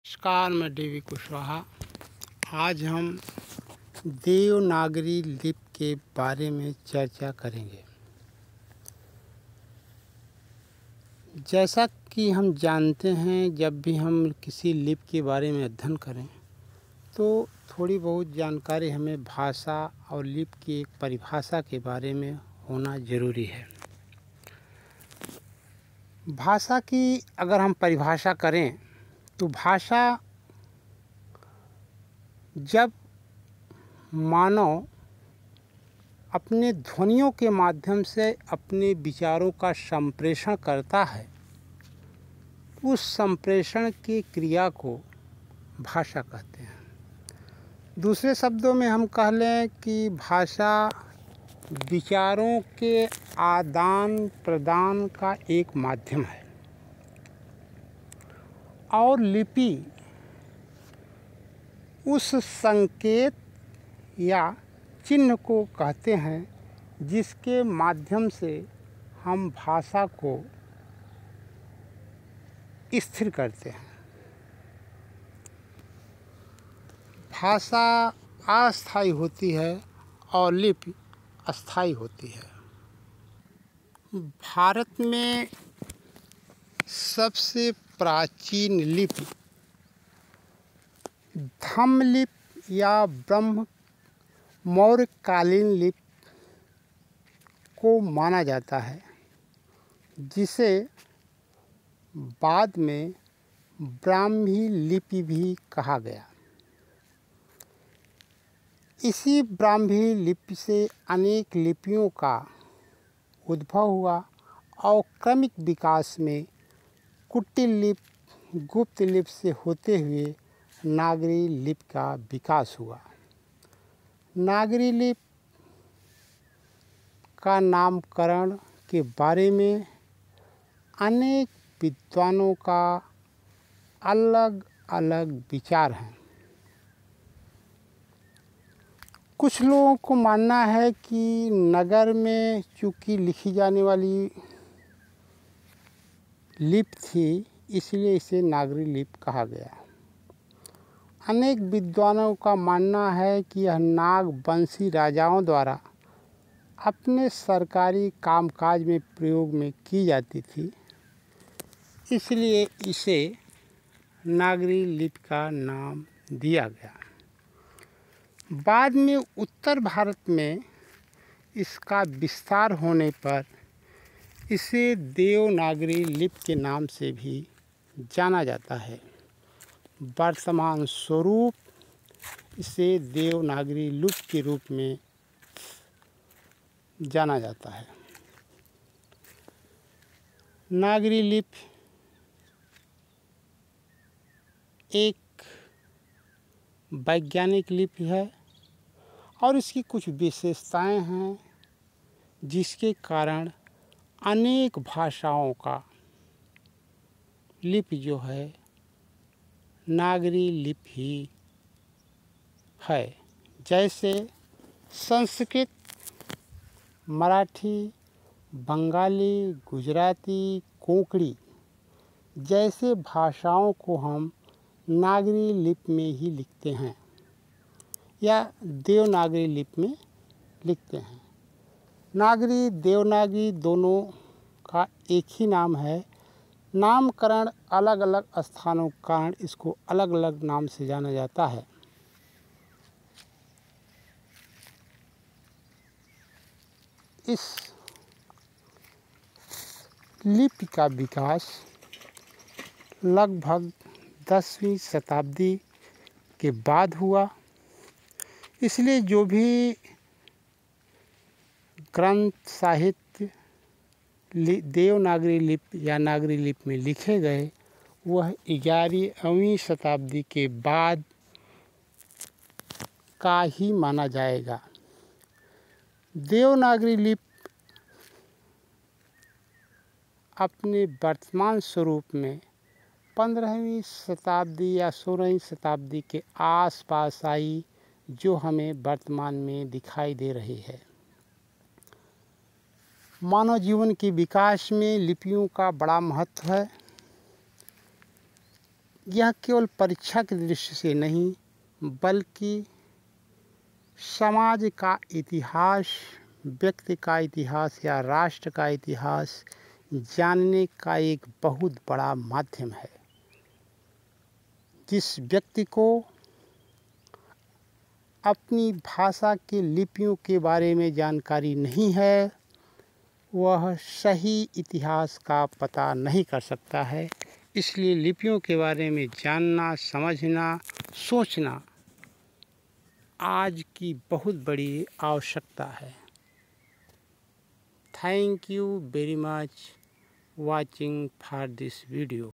नमस्कार, मैं डीवी कुशवाहा। आज हम देवनागरी लिपि के बारे में चर्चा करेंगे। जैसा कि हम जानते हैं, जब भी हम किसी लिपि के बारे में अध्ययन करें तो थोड़ी बहुत जानकारी हमें भाषा और लिपि की एक परिभाषा के बारे में होना ज़रूरी है। भाषा की अगर हम परिभाषा करें तो भाषा जब मानव अपने ध्वनियों के माध्यम से अपने विचारों का संप्रेषण करता है, उस संप्रेषण की क्रिया को भाषा कहते हैं। दूसरे शब्दों में हम कह लें कि भाषा विचारों के आदान प्रदान का एक माध्यम है और लिपि उस संकेत या चिन्ह को कहते हैं जिसके माध्यम से हम भाषा को स्थिर करते हैं। भाषा अस्थायी होती है और लिपि अस्थायी होती है। भारत में सबसे प्राचीन लिपि धम्म लिपि या ब्रह्म मौर्यकालीन लिपि को माना जाता है, जिसे बाद में ब्राह्मी लिपि भी कहा गया। इसी ब्राह्मी लिपि से अनेक लिपियों का उद्भव हुआ और क्रमिक विकास में कुटिल लिपि, गुप्त लिपि से होते हुए नागरी लिपि का विकास हुआ। नागरी लिपि का नामकरण के बारे में अनेक विद्वानों का अलग अलग विचार हैं। कुछ लोगों को मानना है कि नगर में चूँकि लिखी जाने वाली लिपि थी, इसलिए इसे नागरी लिपि कहा गया। अनेक विद्वानों का मानना है कि यह नागवंशी राजाओं द्वारा अपने सरकारी कामकाज में प्रयोग में की जाती थी, इसलिए इसे नागरी लिपि का नाम दिया गया। बाद में उत्तर भारत में इसका विस्तार होने पर इसे देवनागरी लिपि के नाम से भी जाना जाता है। वर्तमान स्वरूप इसे देवनागरी लिपि के रूप में जाना जाता है। नागरी लिपि एक वैज्ञानिक लिपि है और इसकी कुछ विशेषताएं हैं, जिसके कारण अनेक भाषाओं का लिपि जो है नागरी लिपि ही है। जैसे संस्कृत, मराठी, बंगाली, गुजराती, कोंकणी जैसे भाषाओं को हम नागरी लिपि में ही लिखते हैं या देवनागरी लिपि में लिखते हैं। नागरी देवनागरी दोनों का एक ही नाम है। नामकरण अलग अलग स्थानों के कारण इसको अलग अलग नाम से जाना जाता है। इस लिपि का विकास लगभग 10वीं शताब्दी के बाद हुआ, इसलिए जो भी ग्रंथ साहित्य देवनागरी लिपि या नागरी लिपि में लिखे गए वह 11वीं शताब्दी के बाद का ही माना जाएगा। देवनागरी लिपि अपने वर्तमान स्वरूप में 15वीं शताब्दी या 16वीं शताब्दी के आसपास आई, जो हमें वर्तमान में दिखाई दे रही है। मानव जीवन के विकास में लिपियों का बड़ा महत्व है। यह केवल परीक्षा की दृष्टि से नहीं बल्कि समाज का इतिहास, व्यक्ति का इतिहास या राष्ट्र का इतिहास जानने का एक बहुत बड़ा माध्यम है। जिस व्यक्ति को अपनी भाषा की लिपियों के बारे में जानकारी नहीं है वह सही इतिहास का पता नहीं कर सकता है। इसलिए लिपियों के बारे में जानना, समझना, सोचना आज की बहुत बड़ी आवश्यकता है। Thank you very much watching for this video.